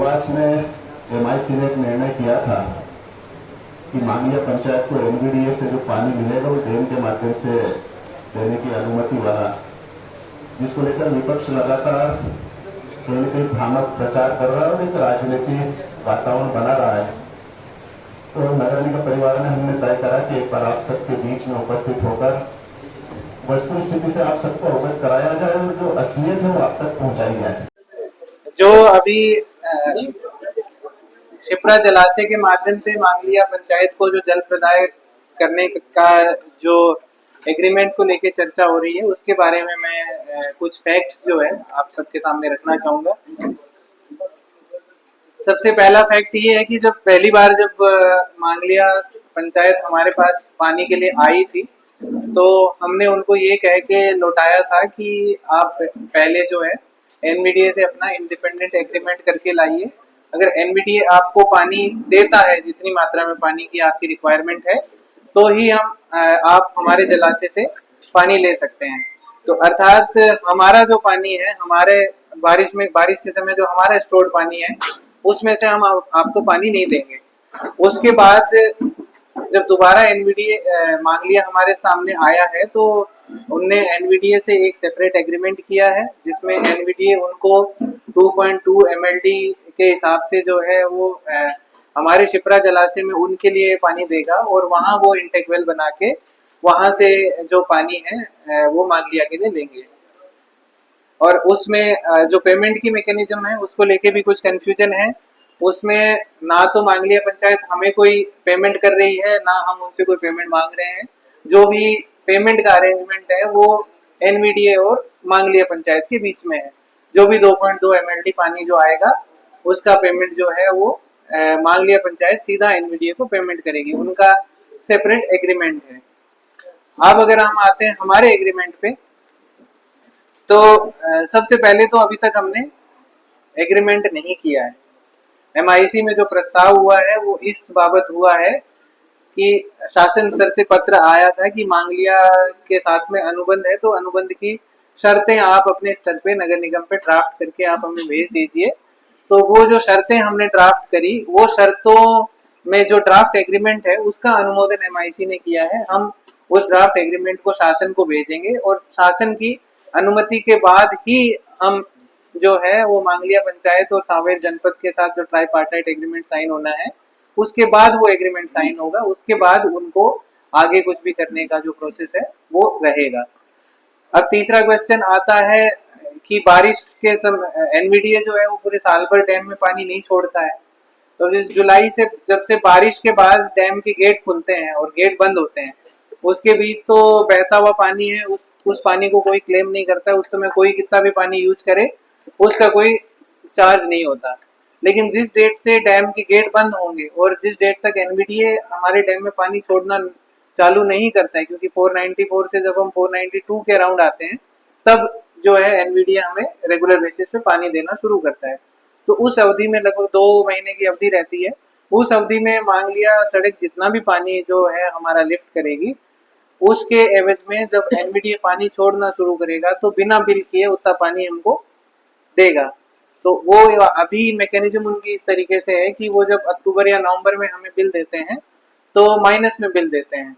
देवास में एमआईसी ने एक निर्णय किया था कि मांगलिया पंचायत को एनवीडीए से जो पानी मिलेगा वो डैम के माध्यम से देने की अनुमति वाला, जिसको लेकर विपक्ष लगातार कहीं न कहीं भ्रामक प्रचार कर रहा है और एक राजनीतिक वातावरण बना रहा है। तो नगर निगम परिवार ने हमने तय करा कि एक बार आप सबके बीच में उपस्थित होकर वस्तु स्थिति से आप सबको अवगत कराया जाए और जो असलियत है वो आप तक पहुंचाई जाए। जो अभी शिप्रा जलाशय के माध्यम से मांगलिया पंचायत को जो जल प्रदाय करने का जो एग्रीमेंट को लेके चर्चा हो रही है, उसके बारे में मैं कुछ फैक्ट्स जो है आप सबके सामने रखना चाहूंगा। सबसे पहला फैक्ट ये है कि जब पहली बार जब मांगलिया पंचायत हमारे पास पानी के लिए आई थी, तो हमने उनको ये कह के लौटाया था कि आप पहले जो है एनवीडीए से अपना इंडिपेंडेंट एग्रीमेंट करके लाइए। अगर एनवीडीए आपको पानी देता है, जितनी मात्रा में पानी की आपकी रिक्वायरमेंट है, तो ही आप हमारे जलाशय से पानी ले सकते हैं। तो अर्थात हमारा जो पानी है, हमारे बारिश के समय जो हमारा स्टोर्ड पानी है, उसमें से हम आपको पानी नहीं देंगे। उसके बाद जब दोबारा एनवीडीए मांगलिया हमारे सामने आया है, तो उनने एनवीडीए से एक सेपरेट एग्रीमेंट किया है, जिसमें एनवीडीए उनको 2.2 एमएलडी के हिसाब से जो है वो हमारे शिप्रा जलाशय में उनके लिए पानी देगा, और वहां वो इंटेक वेल बना के वहां से जो पानी है वो मांगलिया के लिए लेंगे। और उसमें जो पेमेंट की मैकेनिज्म है, उसको लेके भी कुछ कंफ्यूजन है। उसमें ना तो मांगलिया पंचायत हमें कोई पेमेंट कर रही है, ना हम उनसे कोई पेमेंट मांग रहे हैं। जो भी पेमेंट का अरेंजमेंट है वो एनवीडीए और मांगलिया पंचायत के बीच में है। जो भी 2.2 एमएलडी पानी जो आएगा, उसका पेमेंट जो है वो मांगलिया पंचायत सीधा एनवीडीए को पेमेंट करेगी। उनका सेपरेट एग्रीमेंट है। अब अगर हम आते हैं हमारे एग्रीमेंट पे, तो सबसे पहले तो अभी तक हमने एग्रीमेंट नहीं किया है। एमआईसी में जो प्रस्ताव हुआ है वो इस बाबत हुआ है कि शासन स्तर से पत्र आया था कि मांगलिया के साथ में अनुबंध है, तो अनुबंध की शर्तें आप अपने स्तर पे नगर निगम पे ड्राफ्ट करके आप हमें भेज दीजिए। तो वो जो शर्तें हमने ड्राफ्ट करी, वो शर्तों में जो ड्राफ्ट एग्रीमेंट है उसका अनुमोदन एमआईसी ने किया है। हम उस ड्राफ्ट एग्रीमेंट को शासन को भेजेंगे, और शासन की अनुमति के बाद ही हम जो है वो मांगलिया पंचायत और सांवेर जनपद के साथ जो ट्राईपार्टाइट एग्रीमेंट साइन होना है, उसके बाद वो एग्रीमेंट साइन होगा। उसके बाद उनको आगे कुछ भी करने का जो प्रोसेस है वो रहेगा। अब तीसरा क्वेश्चन आता है कि बारिश के समय एनवीडीए जो है वो पूरे साल भर डैम में पानी नहीं छोड़ता है। तो इस जुलाई से, जब से बारिश के बाद डैम के गेट खुलते हैं और गेट बंद होते हैं, उसके बीच तो बहता हुआ पानी है, उस पानी को कोई क्लेम नहीं करता है। उस समय कोई कितना भी पानी यूज करे, उसका कोई चार्ज नहीं होता। लेकिन जिस डेट से डैम के गेट बंद होंगे और जिस डेट तक एनवीडीए हमारे डैम में पानी छोड़ना चालू नहीं करता है, क्योंकि 494 से जब हम 492 के अराउंड आते हैं, तब जो है एनवीडीए हमें रेगुलर बेसिस पे पानी देना शुरू करता है। तो उस अवधि में लगभग 2 महीने की अवधि रहती है। उस अवधि में मांगलिया सड़क जितना भी पानी जो है हमारा लिफ्ट करेगी, उसके एवज में जब एनवीडीए पानी छोड़ना शुरू करेगा, तो बिना बिल किए उतना पानी हमको देगा। तो वो अभी मैकेनिज्म उनकी इस तरीके से है कि वो जब अक्टूबर या नवंबर में हमें बिल देते हैं, तो माइनस में बिल देते हैं।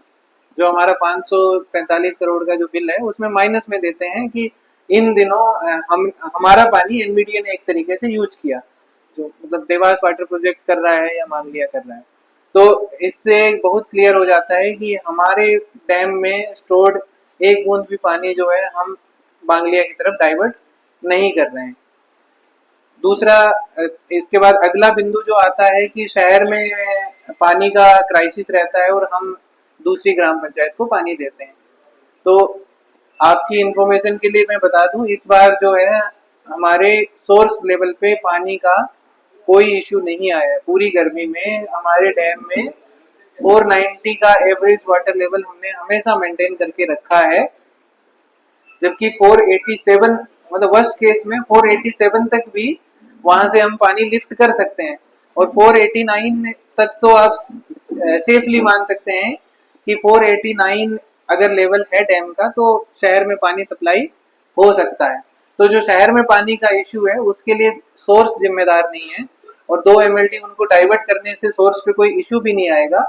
जो हमारा 545 करोड़ का जो बिल है, उसमें माइनस में देते हैं कि इन दिनों हमारा पानी एनवीडीए ने एक तरीके से यूज किया, जो मतलब देवास वाटर प्रोजेक्ट कर रहा है या मांगलिया कर रहा है। तो इससे बहुत क्लियर हो जाता है कि हमारे डैम में स्टोर्ड एक बूंद भी पानी जो है हम मांगलिया की तरफ डाइवर्ट नहीं कर रहे हैं। दूसरा, इसके बाद अगला बिंदु जो आता है कि शहर में पानी का क्राइसिस रहता है और हम दूसरी ग्राम पंचायत को पानी देते हैं। तो आपकी इंफॉर्मेशन के लिए मैं बता दूं, इस बार जो है हमारे सोर्स लेवल पे पानी का कोई इश्यू नहीं आया है। पूरी गर्मी में हमारे डैम में 490 का एवरेज वाटर लेवल हमने हमेशा मेंटेन करके रखा है, जबकि 487 मतलब वर्स्ट केस में 487 तक भी वहां से हम पानी लिफ्ट कर सकते हैं। और 489 तक तो आप सेफली मान सकते हैं कि 489 अगर लेवल है डैम का, तो शहर में पानी सप्लाई हो सकता है। तो जो शहर में पानी का इश्यू है, उसके लिए सोर्स जिम्मेदार नहीं है, और 2 MLD उनको डाइवर्ट करने से सोर्स पे कोई इश्यू भी नहीं आएगा।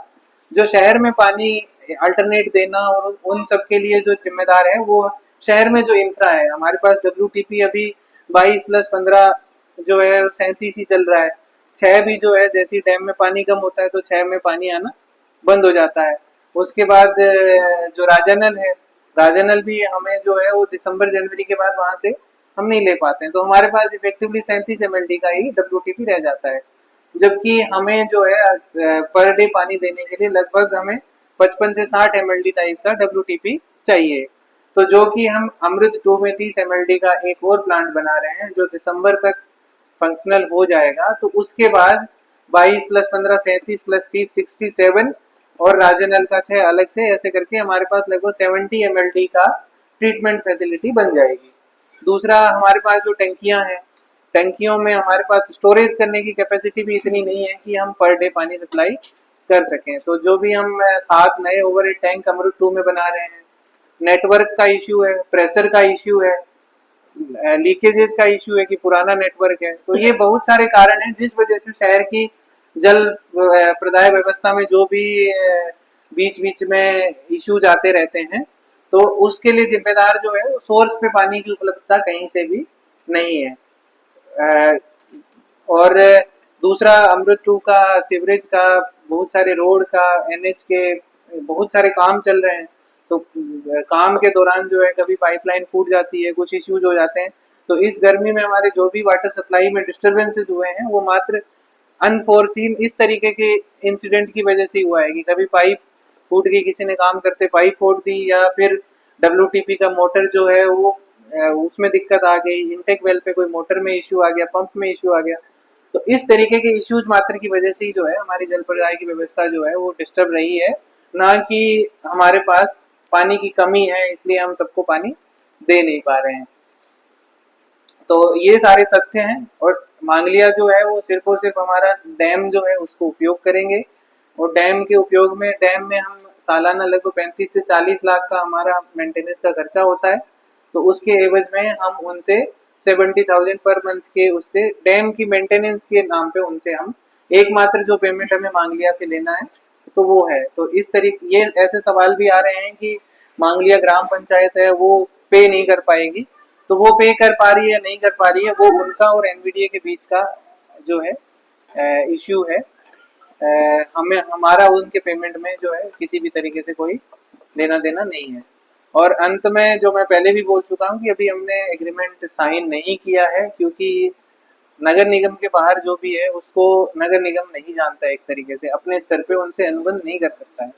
जो शहर में पानी अल्टरनेट देना और उन सब के लिए जो जिम्मेदार है वो शहर में जो इंफ्रा है, हमारे पास WTP अभी 22+15 जो है 37 ही चल रहा है। 6 भी जो है, जैसे डैम में पानी कम होता है तो 6 में पानी आना बंद हो जाता है। उसके बाद जो राजानल है, राजानल भी हमें जो है वो दिसंबर जनवरी के बाद वहां से हम नहीं ले पाते हैं, तो हमारे पास इफेक्टिवली 37 MLD का ही WTP रह जाता है। जबकि हमें जो है पर डे पानी देने के लिए लगभग हमें 55 से 60 MLD टाइप का WTP चाहिए। तो जो कि हम अमृत 2 में 30 MLD का एक और प्लांट बना रहे हैं जो दिसंबर तक फंक्शनल हो जाएगा। तो उसके बाद 22+15 37+30 67 और राजनल का 6 अलग से, ऐसे करके हमारे पास लगभग 70 MLD का ट्रीटमेंट फैसिलिटी बन जाएगी। दूसरा, हमारे पास जो टंकियां हैं, टंकियों में हमारे पास स्टोरेज करने की कैपेसिटी भी इतनी नहीं है कि हम पर डे पानी सप्लाई कर सकें। तो जो भी हम 7 नए ओवरहेड टैंक अमृत 2 में बना रहे हैं, नेटवर्क का इश्यू है, प्रेशर का इश्यू है, लीकेजेस का इश्यू है कि पुराना नेटवर्क है। तो ये बहुत सारे कारण हैं जिस वजह से शहर की जल प्रदाय व्यवस्था में जो भी बीच बीच में इश्यूज आते रहते हैं, तो उसके लिए जिम्मेदार जो है सोर्स पे पानी की उपलब्धता कहीं से भी नहीं है। और दूसरा, अमृत 2 का सीवरेज का, बहुत सारे रोड का, NH के बहुत सारे काम चल रहे हैं। तो काम के दौरान जो है कभी पाइपलाइन फूट जाती है, कुछ इश्यूज हो जाते हैं। तो इस गर्मी में हमारे जो भी वाटर सप्लाई में डिस्टर्बेंसेस हुए हैं वो मात्र अनफोर्सीन इस तरीके के इंसिडेंट की वजह से हुआ है कि कभी पाइप फूट गई, किसी ने काम करते पाइप फोड़ दी, या फिर WTP का मोटर जो है वो उसमें दिक्कत आ गई, इनटेक वेल पे कोई मोटर में इश्यू आ गया, पंप में इश्यू आ गया। तो इस तरीके के इश्यूज मात्र की वजह से ही जो है हमारी जल प्रदाय की व्यवस्था जो है वो डिस्टर्ब रही है, ना कि हमारे पास पानी की कमी है इसलिए हम सबको पानी दे नहीं पा रहे हैं। तो ये सारे तथ्य हैं। और मांगलिया जो है वो सिर्फ और सिर्फ हमारा डैम जो है उसको उपयोग करेंगे, और डैम के उपयोग में, डैम में हम सालाना लगभग 35 से 40 लाख का हमारा मेंटेनेंस का खर्चा होता है। तो उसके एवज में हम उनसे 70,000 पर मंथ के उससे डैम की मेंटेनेंस के नाम पे उनसे हम एकमात्र जो पेमेंट हमें मांगलिया से लेना है तो वो है। तो इस तरीके ये ऐसे सवाल भी आ रहे हैं कि मांगलिया ग्राम पंचायत है वो पे नहीं कर पाएगी। तो वो पे कर पा रही है नहीं कर पा रही है, वो उनका और NVDA के बीच का जो है इश्यू है। हमें हमारा उनके पेमेंट में जो है किसी भी तरीके से कोई लेना देना नहीं है। और अंत में जो मैं पहले भी बोल चुका हूँ कि अभी हमने एग्रीमेंट साइन नहीं किया है, क्योंकि नगर निगम के बाहर जो भी है उसको नगर निगम नहीं जानता है, एक तरीके से अपने स्तर पे उनसे अनुबंध नहीं कर सकता है।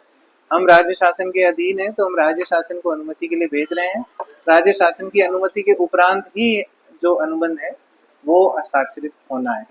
हम राज्य शासन के अधीन है, तो हम राज्य शासन को अनुमति के लिए भेज रहे हैं। राज्य शासन की अनुमति के उपरांत ही जो अनुबंध है वो हस्ताक्षरित होना है।